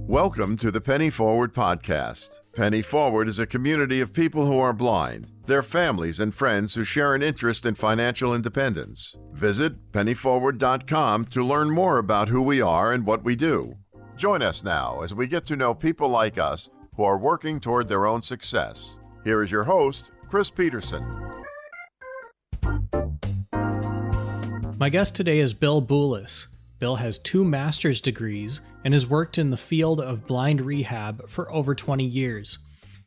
Welcome to the Penny Forward podcast. Penny Forward is a community of people who are blind, their families and friends who share an interest in financial independence. Visit pennyforward.com to learn more about who we are and what we do. Join us now as we get to know people like us who are working toward their own success. Here is your host, Chris Peterson. My guest today is Bill Boules. Bill has 2 master's degrees and has worked in the field of blind rehab for over 20 years.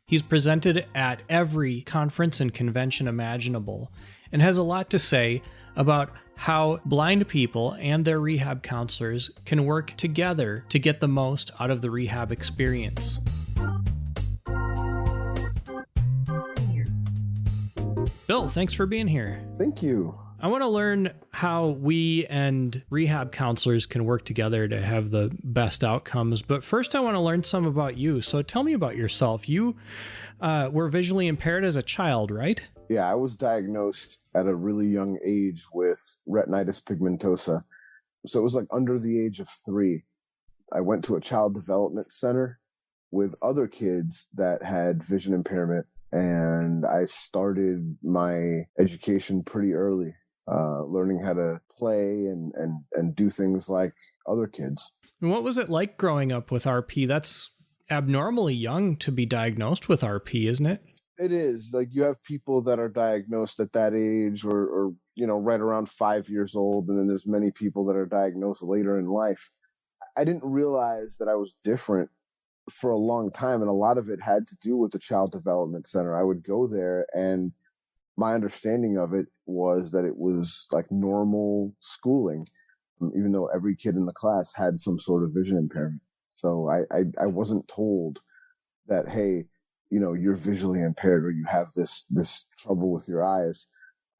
He's presented at every conference and convention imaginable and has a lot to say about how blind people and their rehab counselors can work together to get the most out of the rehab experience. Bill, thanks for being here. Thank you. I want to learn how we and rehab counselors can work together to have the best outcomes. But first, I want to learn some about you. So tell me about yourself. You were visually impaired as a child, right? Yeah, I was diagnosed at a really young age with retinitis pigmentosa. So it was like under the age of 3. I went to a child development center with other kids that had vision impairment, and I started my education pretty early. Learning how to play and do things like other kids. And what was it like growing up with RP? That's abnormally young to be diagnosed with RP, isn't it? It is. Like, you have people that are diagnosed at that age or right around 5 years old, and then there's many people that are diagnosed later in life. I didn't realize that I was different for a long time, and a lot of it had to do with the child development center. I would go there, and my understanding of it was that it was like normal schooling, even though every kid in the class had some sort of vision impairment. So I wasn't told that, hey, you're visually impaired or you have this trouble with your eyes.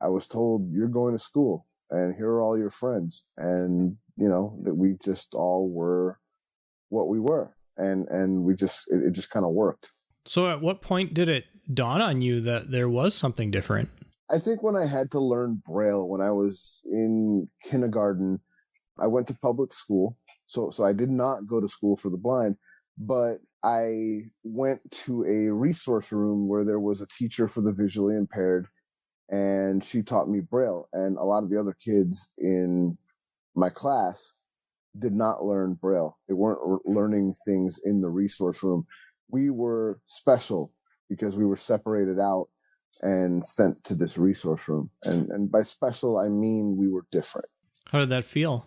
I was told, you're going to school and here are all your friends. And, that we just all were what we were. And it just kind of worked. So at what point did it dawn on you that there was something different? I think when I had to learn Braille when I was in kindergarten. I went to public school. So I did not go to school for the blind, but I went to a resource room where there was a teacher for the visually impaired, and she taught me Braille. And a lot of the other kids in my class did not learn Braille. They weren't learning things in the resource room. We were special because we were separated out and sent to this resource room. And by special, I mean we were different. How did that feel?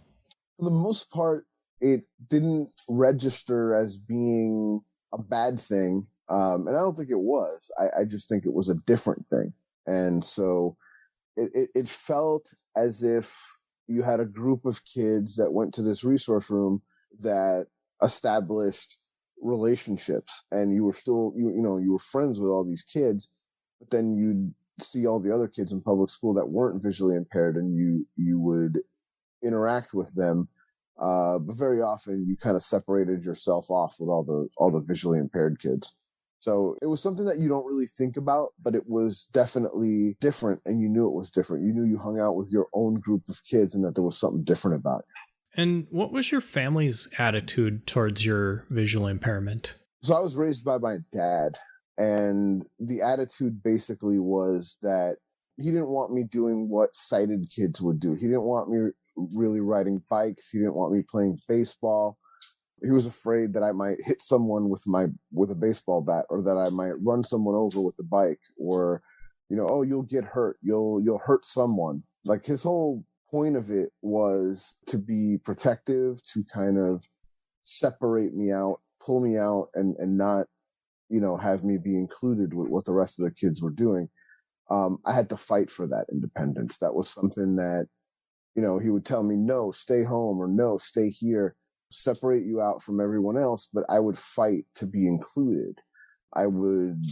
For the most part, it didn't register as being a bad thing. And I don't think it was. I just think it was a different thing. And so it felt as if you had a group of kids that went to this resource room that established relationships, and you were still, you were friends with all these kids, but then you'd see all the other kids in public school that weren't visually impaired, and you would interact with them. But very often you kind of separated yourself off with all the visually impaired kids. So it was something that you don't really think about, but it was definitely different, and you knew it was different. You knew you hung out with your own group of kids and that there was something different about it. And what was your family's attitude towards your visual impairment? So I was raised by my dad, and the attitude basically was that he didn't want me doing what sighted kids would do. He didn't want me really riding bikes. He didn't want me playing baseball. He was afraid that I might hit someone with a baseball bat, or that I might run someone over with a bike, or, oh, you'll get hurt. You'll hurt someone. Like, his whole point of it was to be protective, to kind of separate me out, pull me out, and not, have me be included with what the rest of the kids were doing. I had to fight for that independence. That was something that, he would tell me, no, stay home, or no, stay here, separate you out from everyone else. But I would fight to be included. I would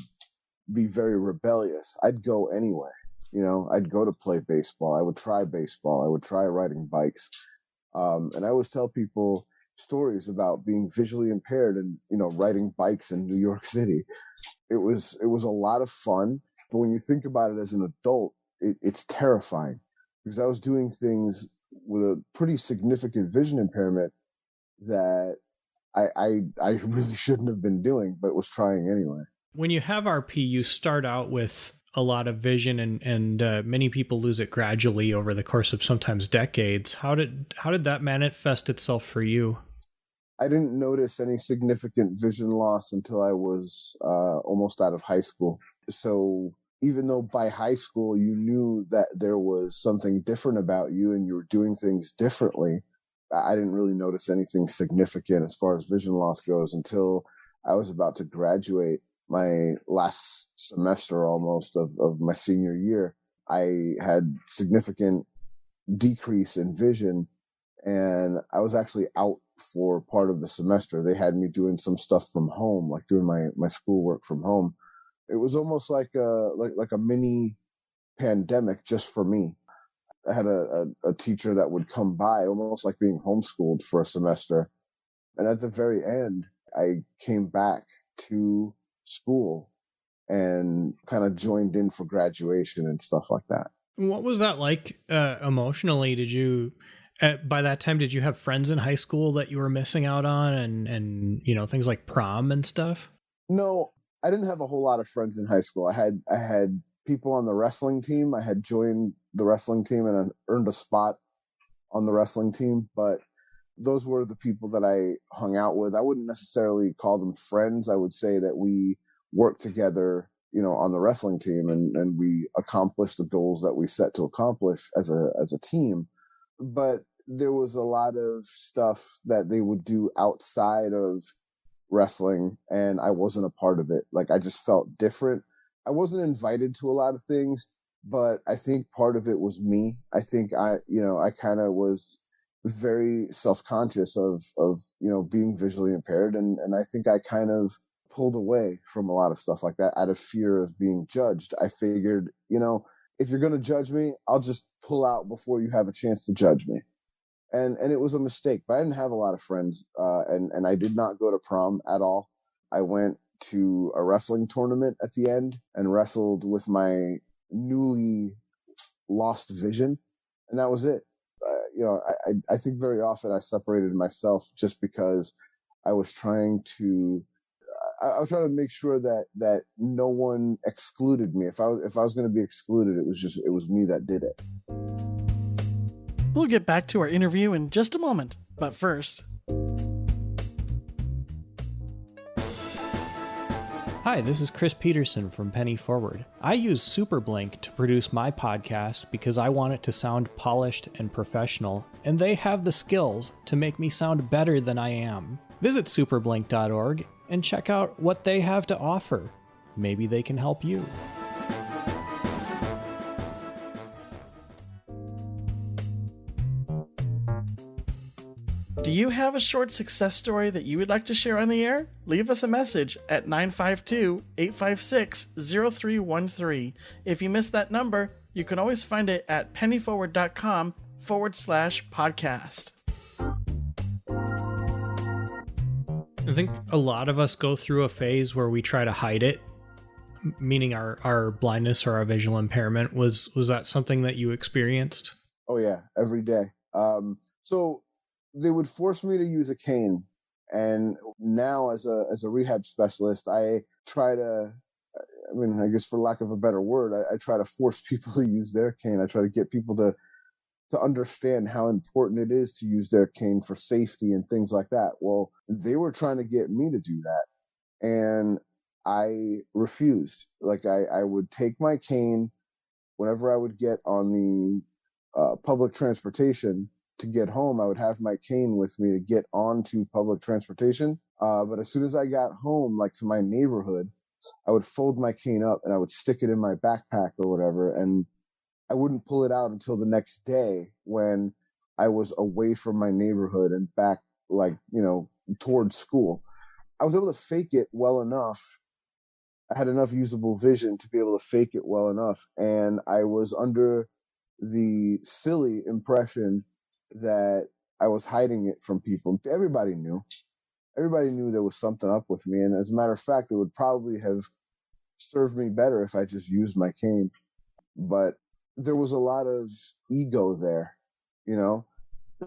be very rebellious. I'd go anyway. I'd go to play baseball. I would try baseball. I would try riding bikes. And I always tell people stories about being visually impaired and, riding bikes in New York City. It was a lot of fun. But when you think about it as an adult, it's terrifying, because I was doing things with a pretty significant vision impairment that I really shouldn't have been doing, but was trying anyway. When you have RP, you start out with a lot of vision, and many people lose it gradually over the course of sometimes decades. How did that manifest itself for you? I didn't notice any significant vision loss until I was almost out of high school. So even though by high school you knew that there was something different about you and you were doing things differently, I didn't really notice anything significant as far as vision loss goes until I was about to graduate. My last semester almost of my senior year, I had significant decrease in vision, and I was actually out for part of the semester. They had me doing some stuff from home, like doing my schoolwork from home. It was almost like a mini pandemic just for me. I had a teacher that would come by, almost like being homeschooled for a semester. And at the very end, I came back to school and kind of joined in for graduation and stuff like that. What was that like emotionally? Did you, by that time, did you have friends in high school that you were missing out on, and things like prom and stuff? No, I didn't have a whole lot of friends in high school. I had people on the wrestling team. I had joined the wrestling team and I earned a spot on the wrestling team, but those were the people that I hung out with. I wouldn't necessarily call them friends. I would say that we worked together, on the wrestling team, and we accomplished the goals that we set to accomplish as a team. But there was a lot of stuff that they would do outside of wrestling, and I wasn't a part of it. Like, I just felt different. I wasn't invited to a lot of things, but I think part of it was me. I think I kind of was very self-conscious of being visually impaired, and I think I kind of pulled away from a lot of stuff like that out of fear of being judged. I figured, if you're going to judge me, I'll just pull out before you have a chance to judge me. And it was a mistake, but I didn't have a lot of friends, and I did not go to prom at all. I went to a wrestling tournament at the end and wrestled with my newly lost vision, and that was it. I think very often I separated myself just because I was trying to make sure that no one excluded me. If I was going to be excluded, it was me that did it. We'll get back to our interview in just a moment, but first. Hi, this is Chris Peterson from Penny Forward. I use SuperBlink to produce my podcast because I want it to sound polished and professional, and they have the skills to make me sound better than I am. Visit superblink.org and check out what they have to offer. Maybe they can help you. Do you have a short success story that you would like to share on the air? Leave us a message at 952-856-0313. If you missed that number, you can always find it at pennyforward.com/podcast. I think a lot of us go through a phase where we try to hide it, meaning our blindness or our visual impairment. Was that something that you experienced? Oh yeah, every day. So they would force me to use a cane, and now as a rehab specialist, I try to, I guess for lack of a better word, I try to force people to use their cane. I try to get people to understand how important it is to use their cane for safety and things like that. Well, they were trying to get me to do that, and I refused. Like, I would take my cane whenever I would get on the public transportation to get home. I would have my cane with me to get onto public transportation. But as soon as I got home, like to my neighborhood, I would fold my cane up and I would stick it in my backpack or whatever. And I wouldn't pull it out until the next day when I was away from my neighborhood and back, towards school. I was able to fake it well enough. I had enough usable vision to be able to fake it well enough. And I was under the silly impression that I was hiding it from people. Everybody knew there was something up with me. And as a matter of fact, it would probably have served me better if I just used my cane. But there was a lot of ego there, There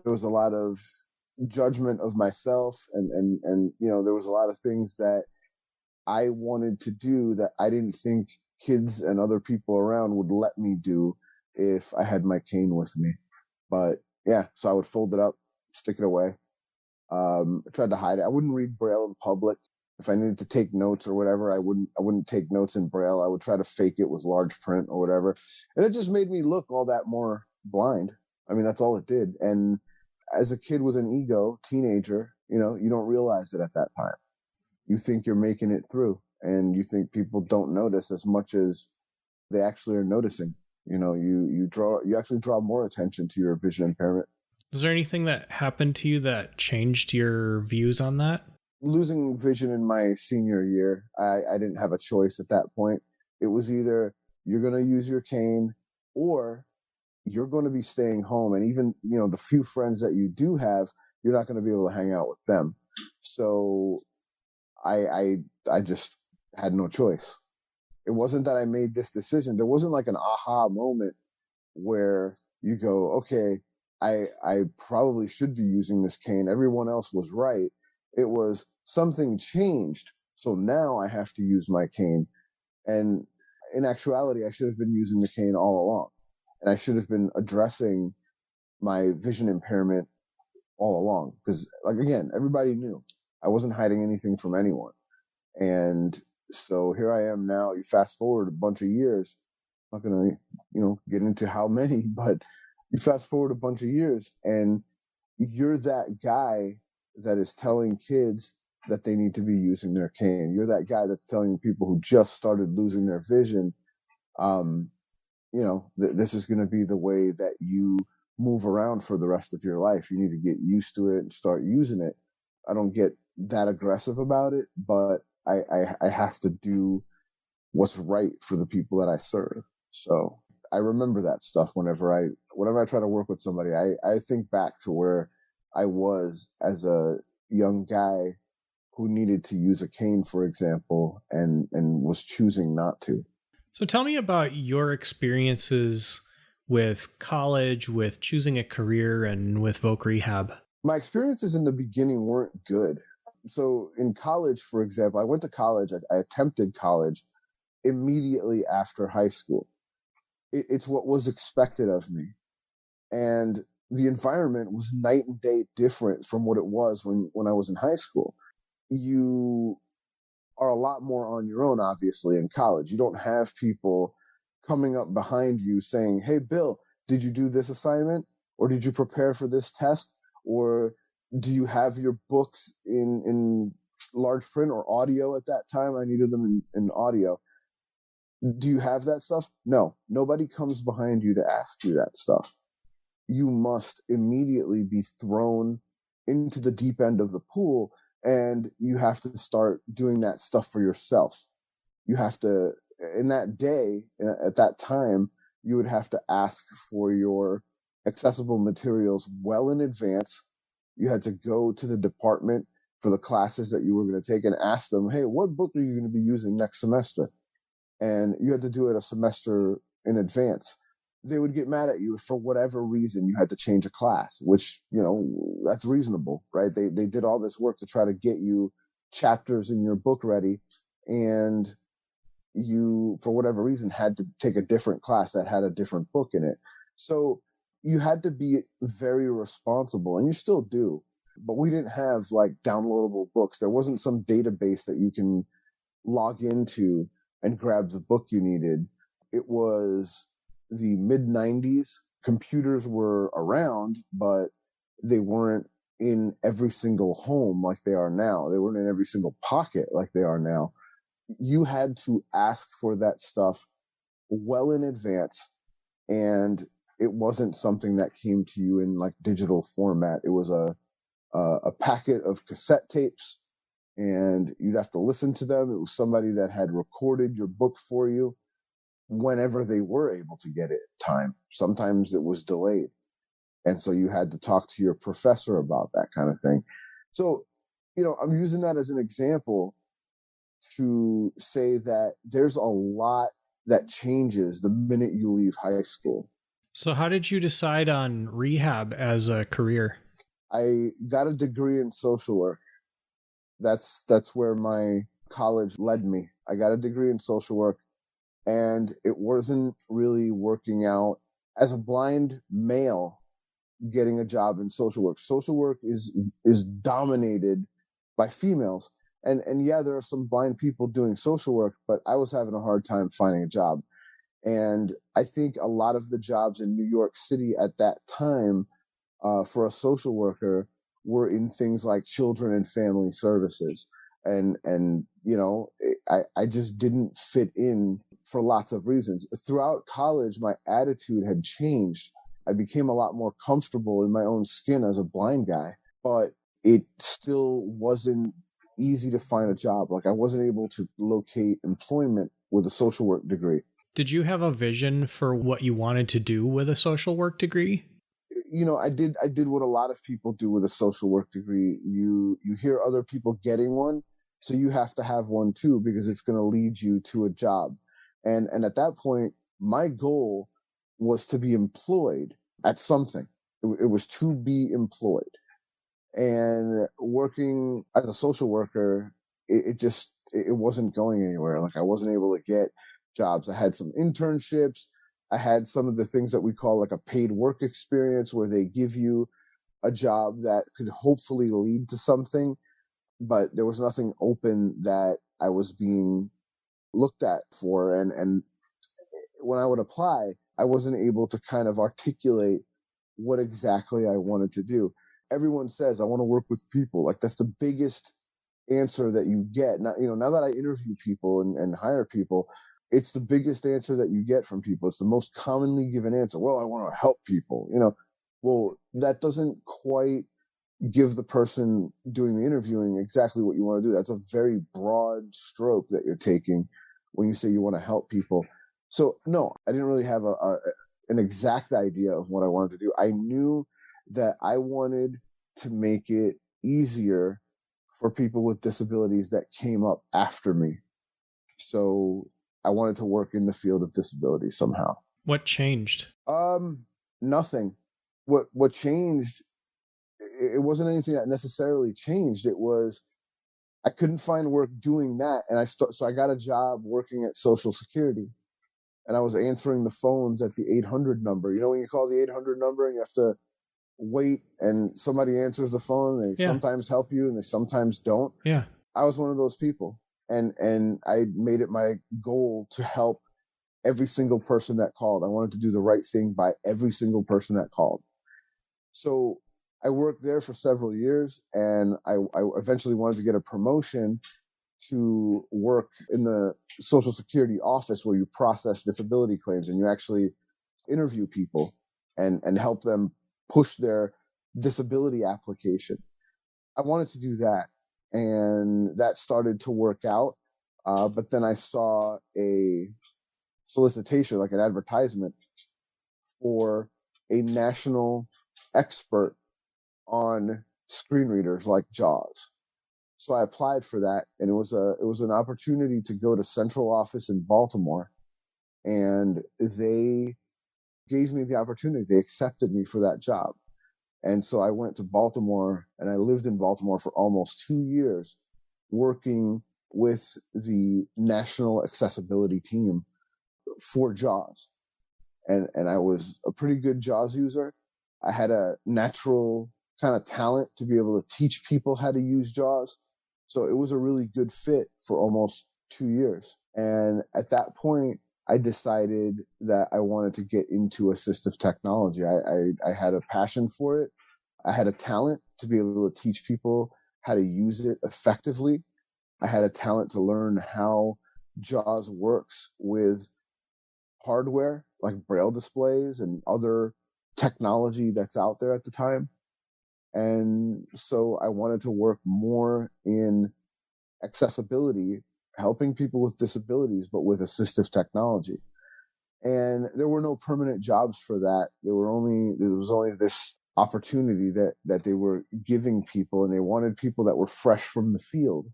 was a lot of judgment of myself, and there was a lot of things that I wanted to do that I didn't think kids and other people around would let me do if I had my cane with me. But yeah, so I would fold it up, stick it away. I tried to hide it. I wouldn't read Braille in public. If I needed to take notes or whatever, I wouldn't take notes in Braille. I would try to fake it with large print or whatever. And it just made me look all that more blind. I mean, that's all it did. And as a kid with an ego, teenager, you don't realize it at that time. You think you're making it through, and you think people don't notice as much as they actually are noticing. You actually draw more attention to your vision impairment. Was there anything that happened to you that changed your views on that? Losing vision in my senior year, I didn't have a choice at that point. It was either you're going to use your cane or you're going to be staying home. And even, the few friends that you do have, you're not going to be able to hang out with them. So I just had no choice. It wasn't that I made this decision. There wasn't like an aha moment where you go, okay, I probably should be using this cane. Everyone else was right. It was something changed. So now I have to use my cane. And in actuality, I should have been using the cane all along. And I should have been addressing my vision impairment all along. Because, again, everybody knew. I wasn't hiding anything from anyone. And so here I am now. You fast forward a bunch of years. I'm not going to, get into how many, but you fast forward a bunch of years and you're that guy that is telling kids that they need to be using their cane. You're that guy that's telling people who just started losing their vision, this is going to be the way that you move around for the rest of your life. You need to get used to it and start using it. I don't get that aggressive about it, but I have to do what's right for the people that I serve. So I remember that stuff whenever I try to work with somebody. I think back to where I was as a young guy who needed to use a cane, for example, and was choosing not to. So tell me about your experiences with college, with choosing a career, and with Voc Rehab. My experiences in the beginning weren't good. So in college, for example, I went to college. I attempted college immediately after high school. It's what was expected of me. And the environment was night and day different from what it was when I was in high school. You are a lot more on your own, obviously, in college. You don't have people coming up behind you saying, hey, Bill, did you do this assignment? Or did you prepare for this test? Or do you have your books in large print or audio at that time? I needed them in audio. Do you have that stuff? No, nobody comes behind you to ask you that stuff. You must immediately be thrown into the deep end of the pool, and you have to start doing that stuff for yourself. You have to, in that day, at that time, you would have to ask for your accessible materials well in advance. You had to go to the department for the classes that you were going to take and ask them, hey, what book are you going to be using next semester? And you had to do it a semester in advance. They would get mad at you if for whatever reason you had to change a class, which, that's reasonable, right? They did all this work to try to get you chapters in your book ready, and you, for whatever reason, had to take a different class that had a different book in it. So you had to be very responsible, and you still do. But we didn't have like downloadable books. There wasn't some database that you can log into and grab the book you needed. It was the mid-90s. Computers were around, but they weren't in every single home like they are now. They weren't in every single pocket like they are now. You had to ask for that stuff well in advance, and it wasn't something that came to you in like digital format. It was a packet of cassette tapes, and you'd have to listen to them. It was somebody that had recorded your book for you whenever they were able to get it in time. Sometimes it was delayed. And so you had to talk to your professor about that kind of thing. So, I'm using that as an example to say that there's a lot that changes the minute you leave high school. So how did you decide on rehab as a career? I got a degree in social work. That's where my college led me. I got a degree in social work, and it wasn't really working out as a blind male getting a job in social work. Social work is dominated by females. And yeah, there are some blind people doing social work, but I was having a hard time finding a job. And I think a lot of the jobs in New York City at that time for a social worker were in things like children and family services. And you know, I just didn't fit in for lots of reasons. Throughout college, my attitude had changed. I became a lot more comfortable in my own skin as a blind guy, but it still wasn't easy to find a job. Like I wasn't able to locate employment with a social work degree. Did you have a vision for what you wanted to do with a social work degree? You know, I did what a lot of people do with a social work degree. You hear other people getting one, so you have to have one too, because it's going to lead you to a job. And at that point, my goal was to be employed at something. It was to be employed. And working as a social worker, it wasn't going anywhere. Like I wasn't able to get jobs. I had some internships. I had some of the things that we call like a paid work experience, where they give you a job that could hopefully lead to something, but there was nothing open that I was being looked at for. And when I would apply, I wasn't able to kind of articulate what exactly I wanted to do. Everyone says, I want to work with people. Like that's the biggest answer that you get. Now, you know, now that I interview people and hire people, it's the biggest answer that you get from people. It's the most commonly given answer. Well, I want to help people, you know. Well, that doesn't quite give the person doing the interviewing exactly what you want to do. That's a very broad stroke that you're taking when you say you want to help people. So no, I didn't really have an exact idea of what I wanted to do. I knew that I wanted to make it easier for people with disabilities that came up after me. So I wanted to work in the field of disability somehow. What changed? Nothing. What changed, it wasn't anything that necessarily changed. It was I couldn't find work doing that, and so I got a job working at Social Security, and I was answering the phones at the 800 number. You know, when you call the 800 number and you have to wait, and somebody answers the phone, and they sometimes help you and they sometimes don't. Yeah. I was one of those people, and I made it my goal to help every single person that called. I wanted to do the right thing by every single person that called. So I worked there for several years, and I eventually wanted to get a promotion to work in the Social Security office, where you process disability claims and you actually interview people and help them push their disability application. I wanted to do that, and that started to work out. But then I saw a solicitation, like an advertisement, for a national expert on screen readers like JAWS. So I applied for that, and it was an opportunity to go to central office in Baltimore, and they gave me the opportunity. They accepted me for that job. And so I went to Baltimore, and I lived in Baltimore for almost 2 years, working with the national accessibility team for JAWS. And I was a pretty good JAWS user. I had a natural kind of talent to be able to teach people how to use JAWS. So it was a really good fit for almost 2 years. And at that point, I decided that I wanted to get into assistive technology. I had a passion for it. I had a talent to be able to teach people how to use it effectively. I had a talent to learn how JAWS works with hardware like Braille displays and other technology that's out there at the time. And so I wanted to work more in accessibility, helping people with disabilities, but with assistive technology. And there were no permanent jobs for that. There was only this opportunity that they were giving people, and they wanted people that were fresh from the field.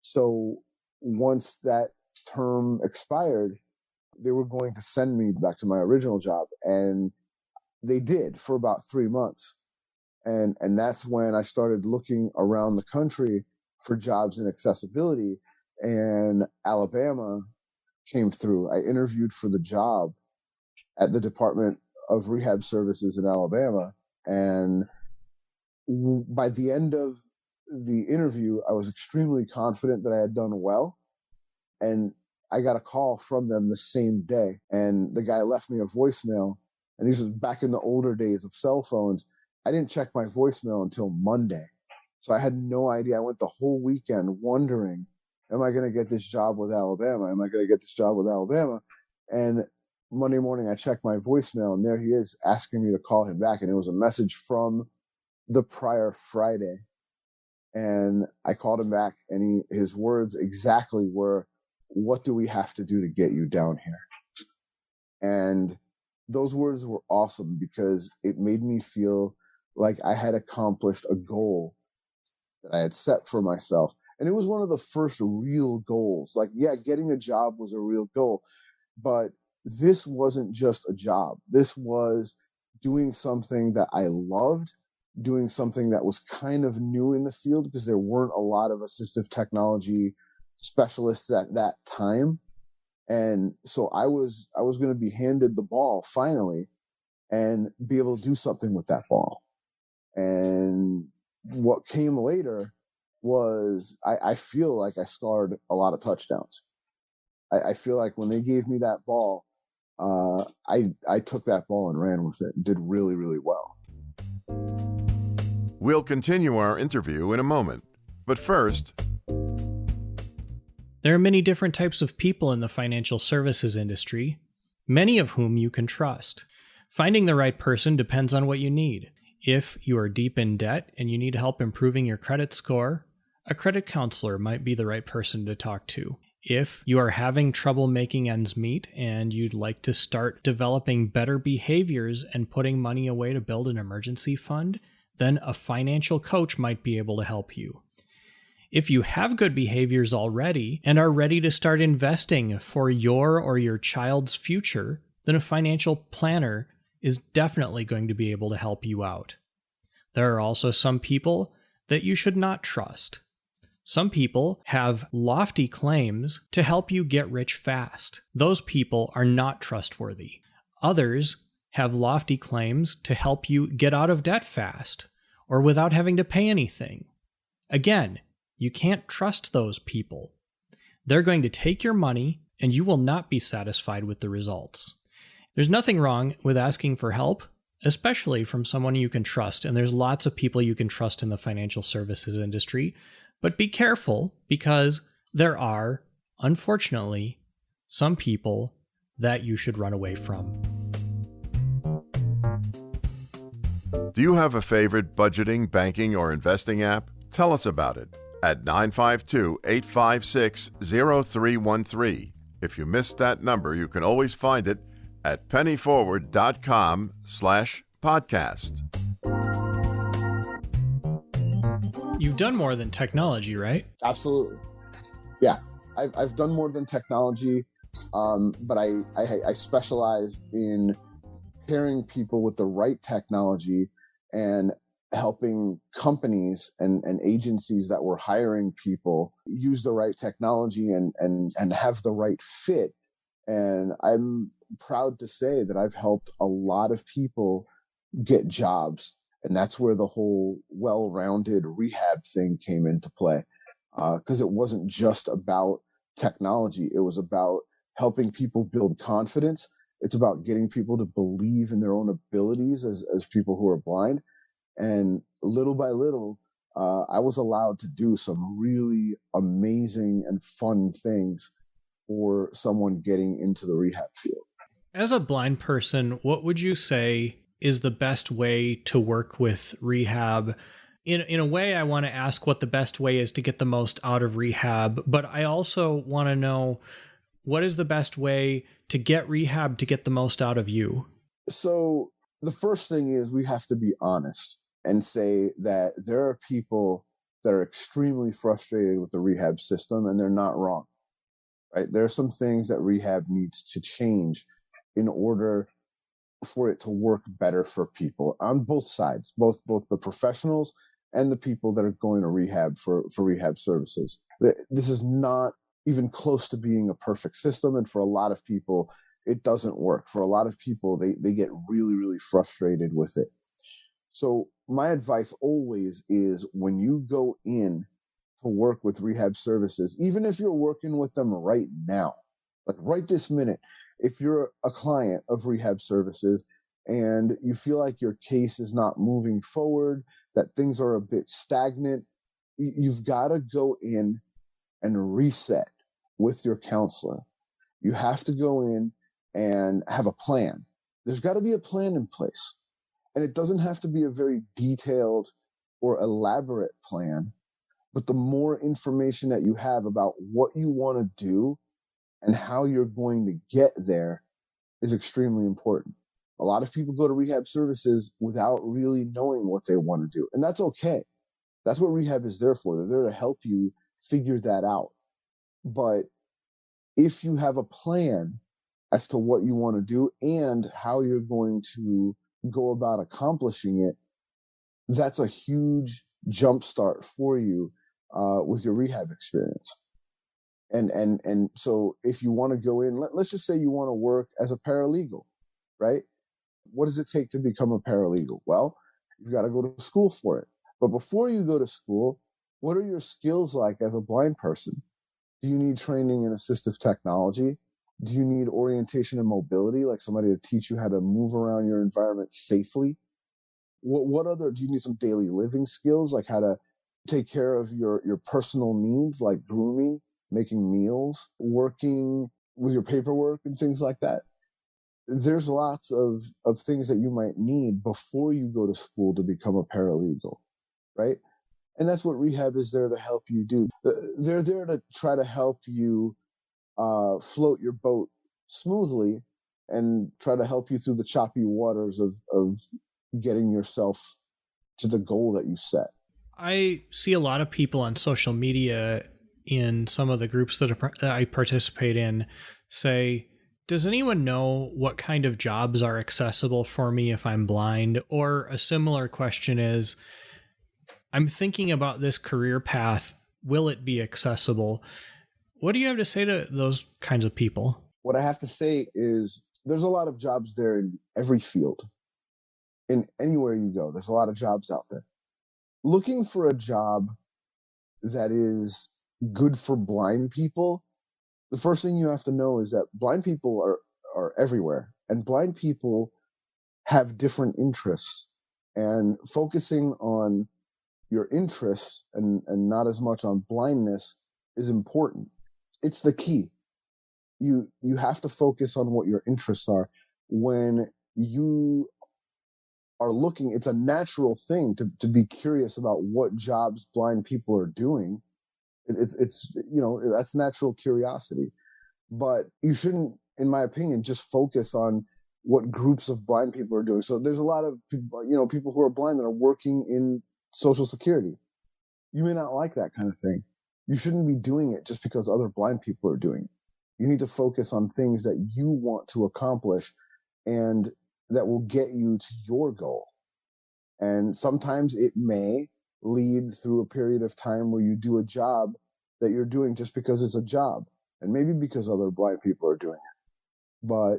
So once that term expired, they were going to send me back to my original job. And they did for about 3 months. And that's when I started looking around the country for jobs in accessibility, and Alabama came through. I interviewed for the job at the Department of Rehab Services in Alabama, and by the end of the interview, I was extremely confident that I had done well, and I got a call from them the same day, and the guy left me a voicemail, and this was back in the older days of cell phones. I didn't check my voicemail until Monday, so I had no idea. I went the whole weekend wondering, am I going to get this job with Alabama? Am I going to get this job with Alabama? And Monday morning, I checked my voicemail, and there he is asking me to call him back, and it was a message from the prior Friday. And I called him back, and his words exactly were, "What do we have to do to get you down here?" And those words were awesome because it made me feel like I had accomplished a goal that I had set for myself. And it was one of the first real goals. Like, yeah, getting a job was a real goal, but this wasn't just a job. This was doing something that I loved, doing something that was kind of new in the field because there weren't a lot of assistive technology specialists at that time. And so I was going to be handed the ball finally and be able to do something with that ball. And what came later was I feel like I scored a lot of touchdowns. I feel like when they gave me that ball, I took that ball and ran with it and did really, really well. We'll continue our interview in a moment. But first, there are many different types of people in the financial services industry, many of whom you can trust. Finding the right person depends on what you need. If you are deep in debt and you need help improving your credit score, a credit counselor might be the right person to talk to. If you are having trouble making ends meet and you'd like to start developing better behaviors and putting money away to build an emergency fund, then a financial coach might be able to help you. If you have good behaviors already and are ready to start investing for your or your child's future, then a financial planner is definitely going to be able to help you out. There are also some people that you should not trust. Some people have lofty claims to help you get rich fast. Those people are not trustworthy. Others have lofty claims to help you get out of debt fast or without having to pay anything. Again, you can't trust those people. They're going to take your money and you will not be satisfied with the results. There's nothing wrong with asking for help, especially from someone you can trust, and there's lots of people you can trust in the financial services industry, but be careful because there are, unfortunately, some people that you should run away from. do you have a favorite budgeting, banking, or investing app? Tell us about it at 952-856-0313. If you missed that number, you can always find it at pennyforward.com/podcast. You've done more than technology, right? Absolutely. Yeah, I've done more than technology, but I specialize in pairing people with the right technology and helping companies and agencies that were hiring people use the right technology and have the right fit. And I'm proud to say that I've helped a lot of people get jobs. And that's where the whole well-rounded rehab thing came into play. Because it wasn't just about technology. It was about helping people build confidence. It's about getting people to believe in their own abilities as people who are blind. And little by little, I was allowed to do some really amazing and fun things for someone getting into the rehab field. As a blind person, what would you say is the best way to work with rehab? In a way, I want to ask what the best way is to get the most out of rehab, but I also want to know what is the best way to get rehab to get the most out of you? So the first thing is we have to be honest and say that there are people that are extremely frustrated with the rehab system, and they're not wrong, right? There are some things that rehab needs to change in order for it to work better for people on both sides, both the professionals and the people that are going to rehab for rehab services. This is not even close to being a perfect system. And for a lot of people, it doesn't work. For a lot of people, they get really, really frustrated with it. So my advice always is when you go in to work with rehab services, even if you're working with them right now, like right this minute, if you're a client of rehab services and you feel like your case is not moving forward, that things are a bit stagnant, you've got to go in and reset with your counselor. You have to go in and have a plan. There's got to be a plan in place. And it doesn't have to be a very detailed or elaborate plan, but the more information that you have about what you want to do and how you're going to get there is extremely important. A lot of people go to rehab services without really knowing what they want to do. And that's okay. That's what rehab is there for. They're there to help you figure that out. But if you have a plan as to what you want to do and how you're going to go about accomplishing it, that's a huge jumpstart for you with your rehab experience. And so if you want to go in, let's just say you want to work as a paralegal, right? What does it take to become a paralegal? Well, you've got to go to school for it. But before you go to school, what are your skills like as a blind person? Do you need training in assistive technology? Do you need orientation and mobility, like somebody to teach you how to move around your environment safely? What other, do you need some daily living skills, like how to take care of your personal needs, like grooming, making meals, working with your paperwork and things like that? There's lots of things that you might need before you go to school to become a paralegal, right? And that's what rehab is there to help you do. They're there to try to help you float your boat smoothly and try to help you through the choppy waters of getting yourself to the goal that you set. I see a lot of people on social media in some of the groups that I participate in say, does anyone know what kind of jobs are accessible for me if I'm blind? Or a similar question is, I'm thinking about this career path. Will it be accessible? What do you have to say to those kinds of people? What I have to say is there's a lot of jobs there in every field. In anywhere you go, there's a lot of jobs out there. Looking for a job that is good for blind people, the first thing you have to know is that blind people are everywhere, and blind people have different interests, and focusing on your interests and not as much on blindness is important. It's the key. You have to focus on what your interests are. When you are looking, it's a natural thing to be curious about what jobs blind people are doing. It's that's natural curiosity. But you shouldn't, in my opinion, just focus on what groups of blind people are doing. So there's a lot of people, people who are blind that are working in Social Security. You may not like that kind of thing. You shouldn't be doing it just because other blind people are doing it. You need to focus on things that you want to accomplish and that will get you to your goal. And sometimes it may lead through a period of time where you do a job that you're doing just because it's a job, and maybe because other blind people are doing it. But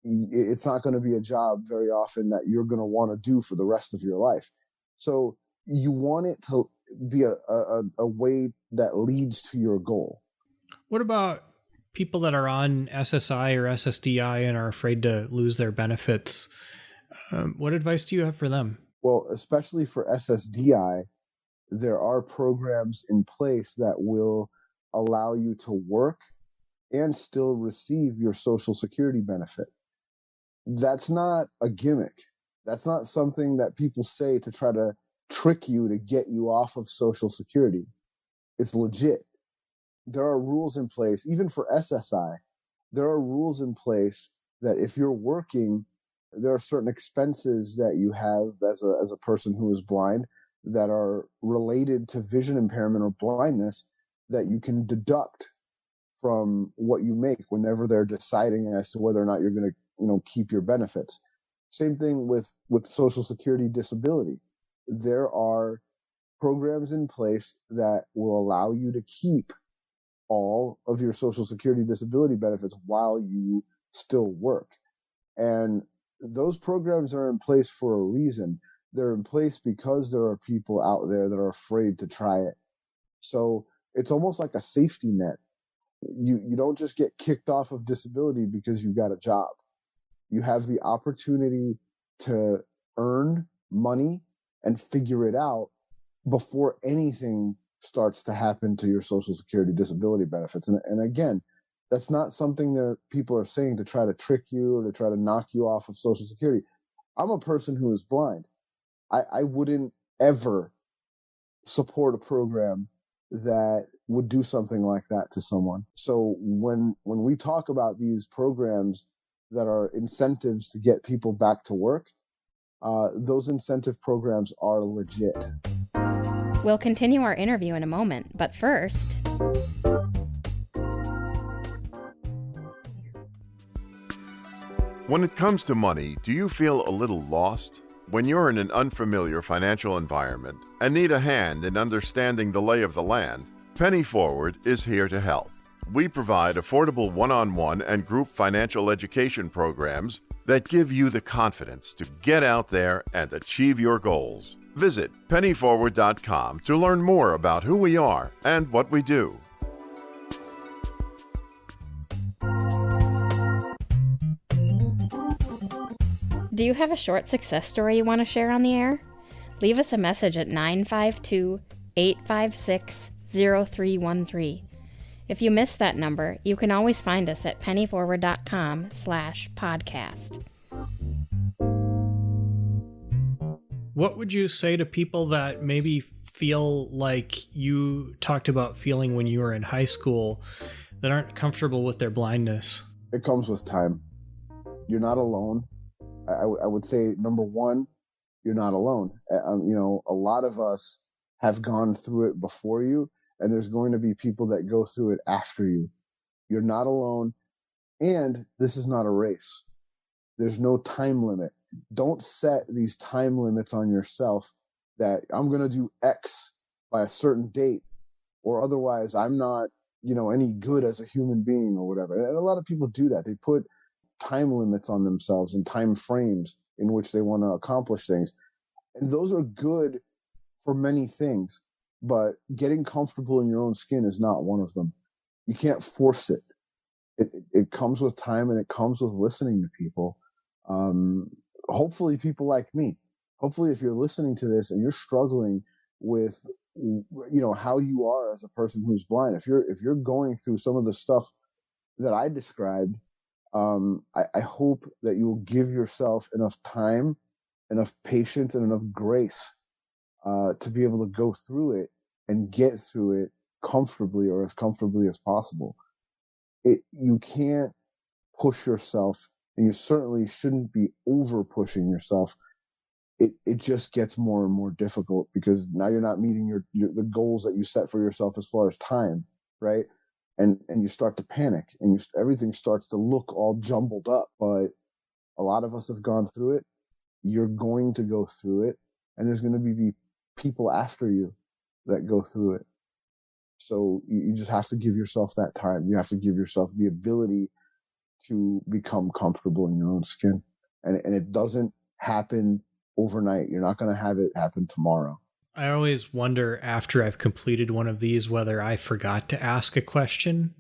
it's not going to be a job very often that you're going to want to do for the rest of your life. So you want it to be a way that leads to your goal. What about people that are on SSI or SSDI and are afraid to lose their benefits? What advice do you have for them? Well, especially for SSDI, there are programs in place that will allow you to work and still receive your Social Security benefit. That's not a gimmick. That's not something that people say to try to trick you to get you off of Social Security. It's legit. There are rules in place, even for SSI. There are rules in place that if you're working, there are certain expenses that you have as a person who is blind that are related to vision impairment or blindness that you can deduct from what you make whenever they're deciding as to whether or not you're going to keep your benefits. Same thing with Social Security disability. There are programs in place that will allow you to keep all of your Social Security disability benefits while you still work. And those programs are in place for a reason. They're in place because there are people out there that are afraid to try it. So it's almost like a safety net. You don't just get kicked off of disability because you got a job. You have the opportunity to earn money and figure it out before anything starts to happen to your Social Security disability benefits. And again, that's not something that people are saying to try to trick you or to try to knock you off of Social Security. I'm a person who is blind. I wouldn't ever support a program that would do something like that to someone. So when we talk about these programs that are incentives to get people back to work, those incentive programs are legit. We'll continue our interview in a moment, but first... When it comes to money, do you feel a little lost? When you're in an unfamiliar financial environment and need a hand in understanding the lay of the land, Penny Forward is here to help. We provide affordable one-on-one and group financial education programs that give you the confidence to get out there and achieve your goals. Visit pennyforward.com to learn more about who we are and what we do. Do you have a short success story you want to share on the air? Leave us a message at 952-856-0313. If you missed that number, you can always find us at pennyforward.com/podcast. What would you say to people that maybe feel like you talked about feeling when you were in high school, that aren't comfortable with their blindness? It comes with time. You're not alone. I would say, number one, you're not alone. A lot of us have gone through it before you, and there's going to be people that go through it after you. You're not alone, and this is not a race. There's no time limit. Don't set these time limits on yourself that I'm going to do X by a certain date, or otherwise I'm not, any good as a human being or whatever. And a lot of people do that. They put time limits on themselves and time frames in which they want to accomplish things. And those are good for many things, but getting comfortable in your own skin is not one of them. You can't force it. It comes with time, and it comes with listening to people. Hopefully people like me. Hopefully if you're listening to this and you're struggling with, how you are as a person who's blind, if you're going through some of the stuff that I described, I hope that you will give yourself enough time, enough patience, and enough grace to be able to go through it and get through it comfortably, or as comfortably as possible. You can't push yourself, and you certainly shouldn't be over pushing yourself. It just gets more and more difficult because now you're not meeting the goals that you set for yourself as far as time, right? And you start to panic, and everything starts to look all jumbled up. But a lot of us have gone through it. You're going to go through it, and there's going to be people after you that go through it. So you just have to give yourself that time. You have to give yourself the ability to become comfortable in your own skin. And it doesn't happen overnight. You're not going to have it happen tomorrow. I always wonder after I've completed one of these whether I forgot to ask a question.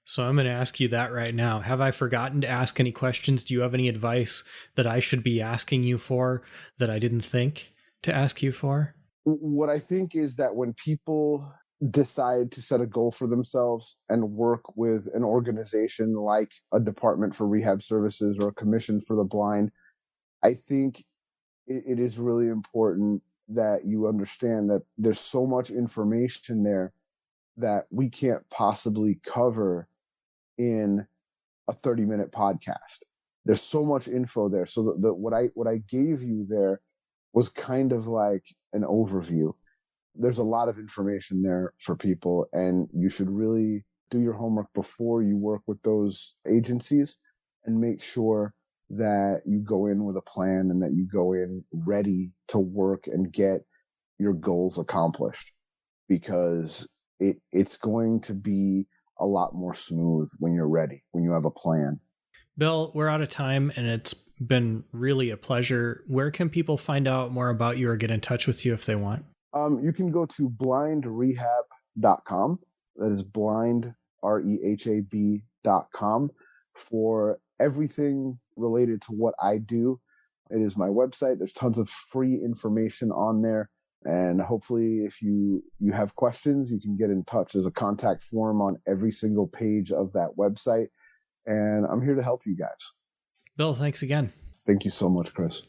So I'm going to ask you that right now. Have I forgotten to ask any questions? Do you have any advice that I should be asking you for that I didn't think to ask you for? What I think is that when people decide to set a goal for themselves and work with an organization like a Department for Rehab Services or a Commission for the Blind, I think it is really important that you understand that there's so much information there that we can't possibly cover in a 30-minute podcast. There's so much info there. So what I gave you there was kind of like an overview. There's a lot of information there for people, and you should really do your homework before you work with those agencies and make sure that you go in with a plan and that you go in ready to work and get your goals accomplished, because it's going to be a lot more smooth when you're ready, when you have a plan. Bill, we're out of time, and it's been really a pleasure. Where can people find out more about you or get in touch with you if they want? You can go to blindrehab.com. That is blind, REHAB.com, for everything related to what I do. It is my website. There's tons of free information on there. And hopefully, if you have questions, you can get in touch. There's a contact form on every single page of that website. And I'm here to help you guys. Bill, thanks again. Thank you so much, Chris.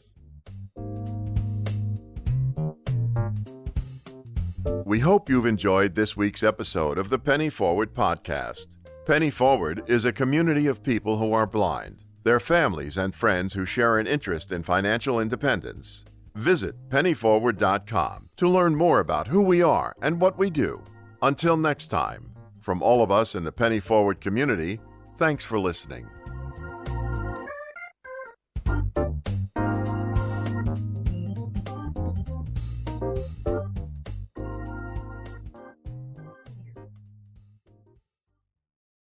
We hope you've enjoyed this week's episode of the Penny Forward podcast. Penny Forward is a community of people who are blind, their families and friends who share an interest in financial independence. Visit pennyforward.com to learn more about who we are and what we do. Until next time, from all of us in the Penny Forward community, thanks for listening.